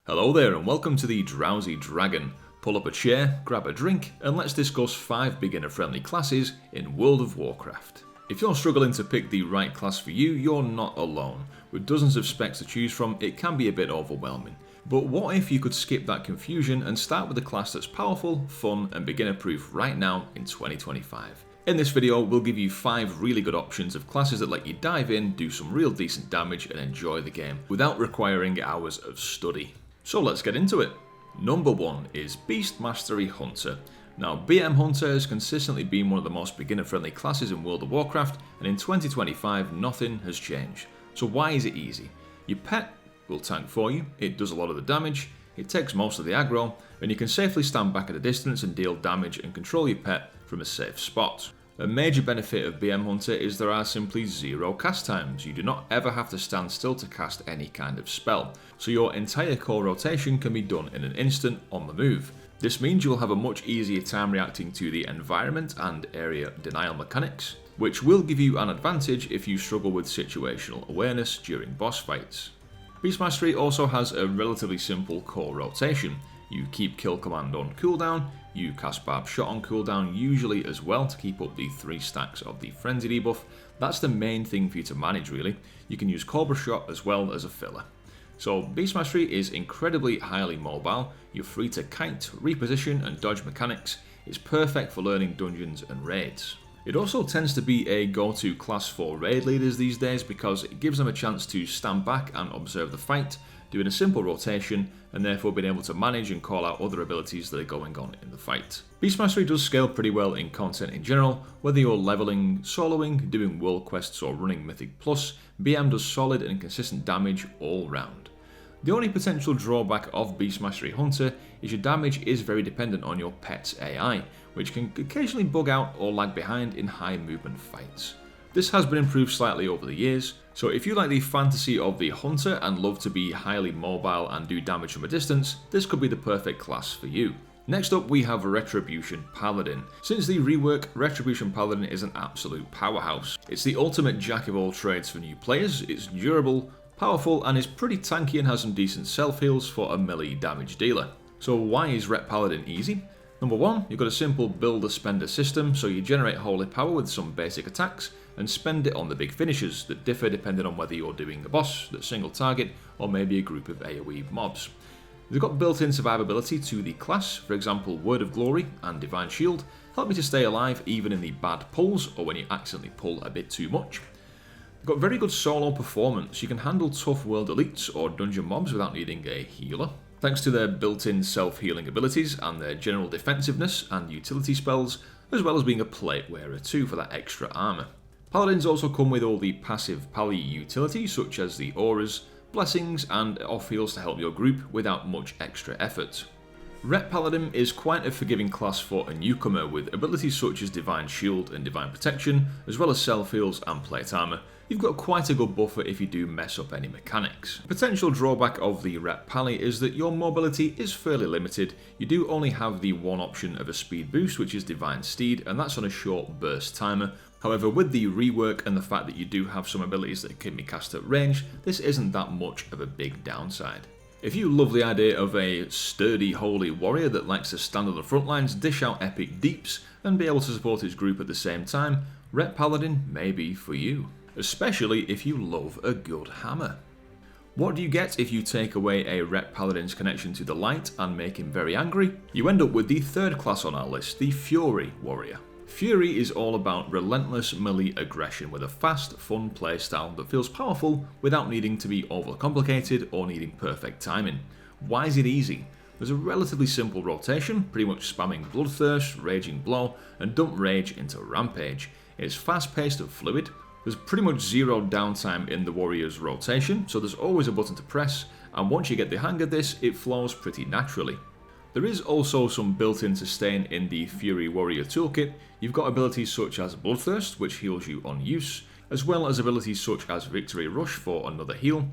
Hello there and welcome to the Drowsy Dragon. Pull up a chair, grab a drink, and let's discuss 5 beginner-friendly classes in World of Warcraft. If you're struggling to pick the right class for you, you're not alone. With dozens of specs to choose from, it can be a bit overwhelming. But what if you could skip that confusion and start with a class that's powerful, fun, and beginner-proof right now in 2025? In this video, we'll give you 5 really good options of classes that let you dive in, do some real decent damage, and enjoy the game without requiring hours of study. So let's get into it. Number 1 is Beast Mastery Hunter. Now, BM Hunter has consistently been one of the most beginner-friendly classes in World of Warcraft, and in 2025 nothing has changed. So why is it easy? Your pet will tank for you, it does a lot of the damage, it takes most of the aggro, and you can safely stand back at a distance and deal damage and control your pet from a safe spot. A major benefit of BM Hunter is there are simply 0 cast times. You do not ever have to stand still to cast any kind of spell, so your entire core rotation can be done in an instant on the move. This means you'll have a much easier time reacting to the environment and area denial mechanics, which will give you an advantage if you struggle with situational awareness during boss fights. Beast Mastery also has a relatively simple core rotation. You keep kill command on cooldown, you cast barb shot on cooldown usually as well to keep up the 3 stacks of the frenzy debuff. That's the main thing for you to manage really. You can use cobra shot as well as a filler. So Beast Mastery is incredibly highly mobile, you're free to kite, reposition and dodge mechanics. It's perfect for learning dungeons and raids. It also tends to be a go-to class for raid leaders these days because it gives them a chance to stand back and observe the fight, doing a simple rotation, and therefore being able to manage and call out other abilities that are going on in the fight. Beast Mastery does scale pretty well in content in general, whether you're leveling, soloing, doing world quests or running Mythic Plus, BM does solid and consistent damage all round. The only potential drawback of Beast Mastery Hunter is your damage is very dependent on your pet's AI, which can occasionally bug out or lag behind in high movement fights. This has been improved slightly over the years, so if you like the fantasy of the Hunter and love to be highly mobile and do damage from a distance, this could be the perfect class for you. Next up we have Retribution Paladin. Since the rework, Retribution Paladin is an absolute powerhouse. It's the ultimate jack of all trades for new players, it's durable, powerful and is pretty tanky and has some decent self heals for a melee damage dealer. So why is Ret Paladin easy? Number 1, you've got a simple builder-spender system, so you generate holy power with some basic attacks and spend it on the big finishers that differ depending on whether you're doing a boss, that single target, or maybe a group of AoE mobs. They've got built-in survivability to the class, for example Word of Glory and Divine Shield help you to stay alive even in the bad pulls or when you accidentally pull a bit too much. They've got very good solo performance, you can handle tough world elites or dungeon mobs without needing a healer. Thanks to their built-in self-healing abilities and their general defensiveness and utility spells, as well as being a plate wearer too for that extra armour. Paladins also come with all the passive pally utilities such as the auras, blessings and off-heals to help your group without much extra effort. Ret Paladin is quite a forgiving class for a newcomer with abilities such as Divine Shield and Divine Protection, as well as self-heals and plate armour. You've got quite a good buffer if you do mess up any mechanics. Potential drawback of the Ret Pally is that your mobility is fairly limited. You do only have the one option of a speed boost, which is Divine Steed, and that's on a short burst timer. However, with the rework and the fact that you do have some abilities that can be cast at range, this isn't that much of a big downside. If you love the idea of a sturdy holy warrior that likes to stand on the front lines, dish out epic deeps, and be able to support his group at the same time, Ret Paladin may be for you. Especially if you love a good hammer. What do you get if you take away a Ret Paladin's connection to the light and make him very angry? You end up with the 3rd class on our list, the Fury Warrior. Fury is all about relentless melee aggression with a fast, fun playstyle that feels powerful without needing to be overcomplicated or needing perfect timing. Why is it easy? There's a relatively simple rotation, pretty much spamming Bloodthirst, Raging Blow, and Dump Rage into Rampage. It's fast paced and fluid. There's pretty much 0 downtime in the warrior's rotation, so there's always a button to press, and once you get the hang of this, it flows pretty naturally. There is also some built-in sustain in the Fury Warrior toolkit. You've got abilities such as Bloodthirst, which heals you on use, as well as abilities such as Victory Rush for another heal,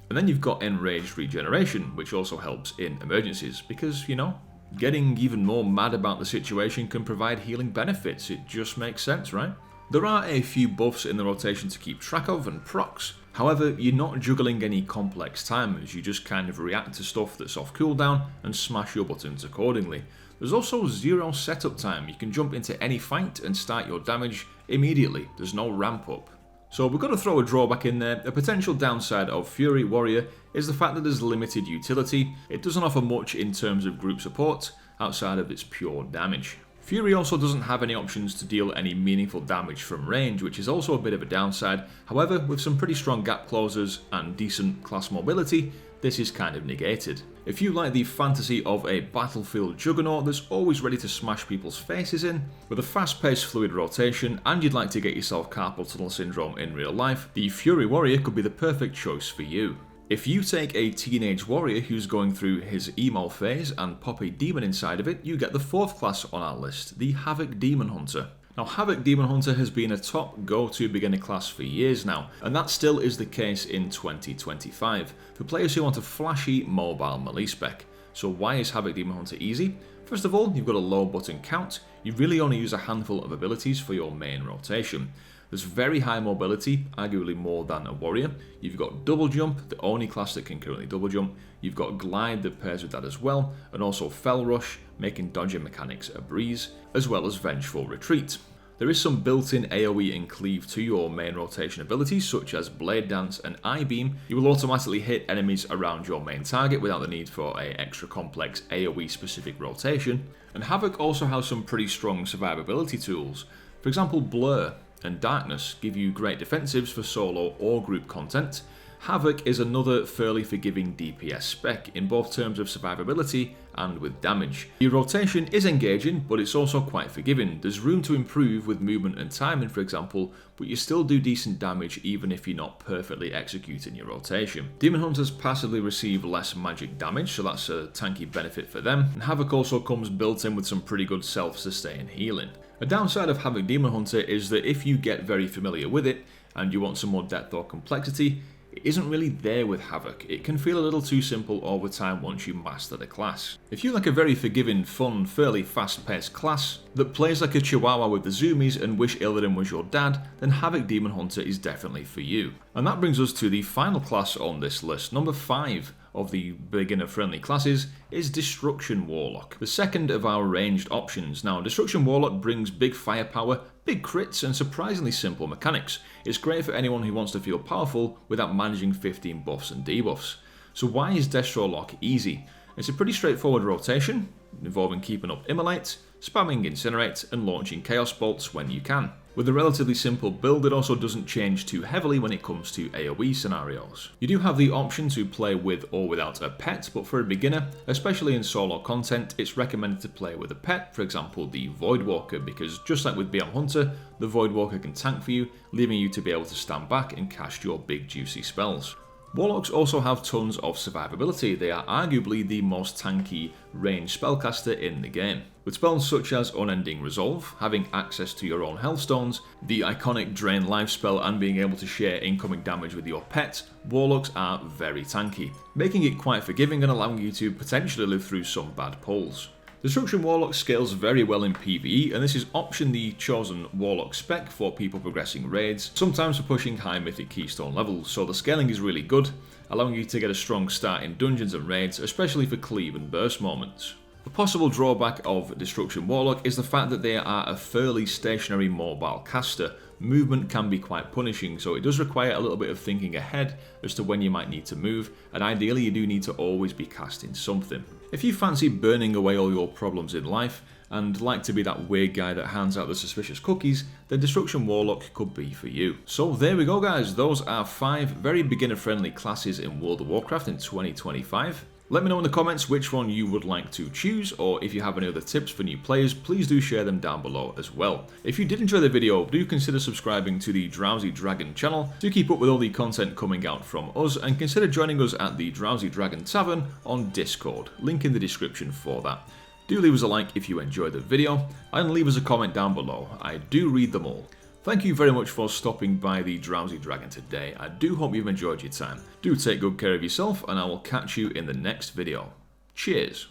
and then you've got Enraged Regeneration, which also helps in emergencies, because, you know, getting even more mad about the situation can provide healing benefits, it just makes sense, right? There are a few buffs in the rotation to keep track of and procs, However, you're not juggling any complex timers, you just kind of react to stuff that's off cooldown and smash your buttons accordingly. There's also zero setup time, you can jump into any fight and start your damage immediately, there's no ramp up. So we've got to throw a drawback in there. A potential downside of Fury Warrior is the fact that there's limited utility. It doesn't offer much in terms of group support outside of its pure damage. Fury also doesn't have any options to deal any meaningful damage from range, which is also a bit of a downside. However, with some pretty strong gap closers and decent class mobility, this is kind of negated. If you like the fantasy of a battlefield juggernaut that's always ready to smash people's faces in, with a fast-paced fluid rotation, and you'd like to get yourself carpal tunnel syndrome in real life, the Fury Warrior could be the perfect choice for you. If you take a teenage warrior who's going through his emo phase and pop a demon inside of it, you get the fourth class on our list, the Havoc Demon Hunter. Now, Havoc Demon Hunter has been a top go-to beginner class for years now, and that still is the case in 2025, for players who want a flashy mobile melee spec. So why is Havoc Demon Hunter easy? First of all, you've got a low button count, you really only use a handful of abilities for your main rotation. There's very high mobility, arguably more than a warrior. You've got double jump, the only class that can currently double jump. You've got glide that pairs with that as well, and also fell rush, making dodging mechanics a breeze, as well as vengeful retreat. There is some built-in AoE and cleave to your main rotation abilities, such as blade dance and eye beam. You will automatically hit enemies around your main target without the need for an extra complex AoE specific rotation. And Havoc also has some pretty strong survivability tools. For example, Blur and Darkness give you great defensives for solo or group content. Havoc is another fairly forgiving DPS spec in both terms of survivability and with damage. Your rotation is engaging, but it's also quite forgiving. There's room to improve with movement and timing, for example, but you still do decent damage even if you're not perfectly executing your rotation. Demon Hunters passively receive less magic damage, so that's a tanky benefit for them, and Havoc also comes built in with some pretty good self-sustain healing. A downside of Havoc Demon Hunter is that if you get very familiar with it, and you want some more depth or complexity, it isn't really there with Havoc. It can feel a little too simple over time once you master the class. If you like a very forgiving, fun, fairly fast-paced class that plays like a chihuahua with the zoomies and wish Illidan was your dad, then Havoc Demon Hunter is definitely for you. And that brings us to the final class on this list. Number 5 of the beginner-friendly classes is Destruction Warlock, the second of our ranged options. Now, Destruction Warlock brings big firepower, big crits, and surprisingly simple mechanics. It's great for anyone who wants to feel powerful without managing 15 buffs and debuffs. So why is Destro Lock easy? It's a pretty straightforward rotation, involving keeping up Immolate, spamming Incinerate, and launching Chaos Bolts when you can. With a relatively simple build, it also doesn't change too heavily when it comes to AoE scenarios. You do have the option to play with or without a pet, but for a beginner, especially in solo content, it's recommended to play with a pet, for example the Voidwalker, because just like with Beyond Hunter, the Voidwalker can tank for you, leaving you to be able to stand back and cast your big juicy spells. Warlocks also have tons of survivability. They are arguably the most tanky ranged spellcaster in the game. With spells such as Unending Resolve, having access to your own health stones, the iconic Drain Life spell, and being able to share incoming damage with your pet, Warlocks are very tanky, making it quite forgiving and allowing you to potentially live through some bad pulls. Destruction Warlock scales very well in PvE, and this is often the chosen Warlock spec for people progressing raids, sometimes for pushing high mythic keystone levels, so the scaling is really good, allowing you to get a strong start in dungeons and raids, especially for cleave and burst moments. The possible drawback of Destruction Warlock is the fact that they are a fairly stationary mobile caster. Movement can be quite punishing, so it does require a little bit of thinking ahead as to when you might need to move, and ideally you do need to always be casting something. If you fancy burning away all your problems in life, and like to be that weird guy that hands out the suspicious cookies, then Destruction Warlock could be for you. So there we go guys, those are 5 very beginner friendly classes in World of Warcraft in 2025. Let me know in the comments which one you would like to choose, or if you have any other tips for new players, please do share them down below as well. If you did enjoy the video, do consider subscribing to the Drowsy Dragon channel to keep up with all the content coming out from us, and consider joining us at the Drowsy Dragon Tavern on Discord, link in the description for that. Do leave us a like if you enjoyed the video, and leave us a comment down below, I do read them all. Thank you very much for stopping by the Drowsy Dragon today. I do hope you've enjoyed your time. Do take good care of yourself, and I will catch you in the next video. Cheers!